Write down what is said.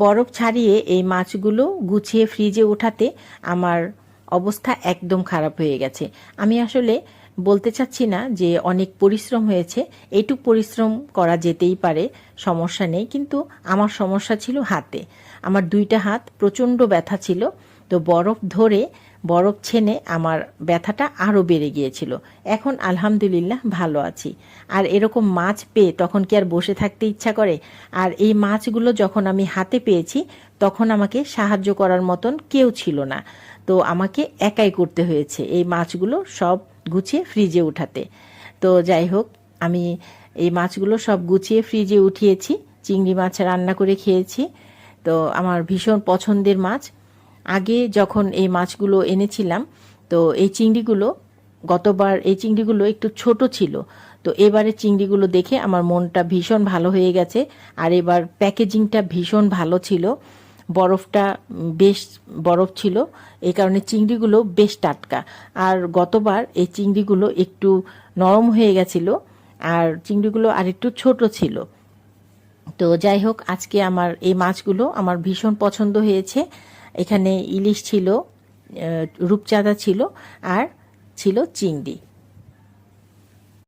বরফ ছাড়িয়ে এই মাছগুলো গুছিয়ে ফ্রিজে ওঠাতে আমার অবস্থা একদম খারাপ হয়ে গেছে। আমি আসলে বলতে চাচ্ছি না যে অনেক পরিশ্রম হয়েছে, এইটুক পরিশ্রম করা যেতেই পারে, সমস্যা নেই, কিন্তু আমার সমস্যা ছিল হাতে। আমার দুইটা হাত প্রচণ্ড ব্যথা ছিল, তো বরফ ধরে বরফ ছেনে আমার ব্যথাটা আরও বেড়ে গিয়েছিল। এখন আলহামদুলিল্লাহ ভালো আছি। আর এরকম মাছ পেয়ে তখন কি আর বসে থাকতে ইচ্ছা করে? আর এই মাছগুলো যখন আমি হাতে পেয়েছি তখন আমাকে সাহায্য করার মতন কেউ ছিল না, তো আমাকে একাই করতে হয়েছে এই মাছগুলো সব গুছিয়ে ফ্রিজে উঠাতে। তো যাই হোক, আমি এই মাছগুলো সব গুছিয়ে ফ্রিজে উঠিয়েছি, চিংড়ি মাছ রান্না করে খেয়েছি। তো আমার ভীষণ পছন্দের মাছ। আগে যখন এই মাছগুলো এনেছিলাম, তো এই চিংড়িগুলো, গতবার এই চিংড়িগুলো একটু ছোট ছিল, তো এবারে চিংড়িগুলো দেখে আমার মনটা ভীষণ ভালো হয়ে গেছে। আর এবার প্যাকেজিংটা ভীষণ ভালো ছিল, বরফটা বেশ বরফ ছিল, এই কারণে চিংড়িগুলো বেশ টাটকা। আর গতবার এই চিংড়িগুলো একটু নরম হয়ে গেছিল, আর চিংড়িগুলো আর একটু ছোট ছিল। তো যাই হোক, আজকে আমার এই মাছগুলো আমার ভীষণ পছন্দ হয়েছে। এখানে ইলিশ ছিল, রূপচাঁদা ছিল, আর ছিল চিংড়ি।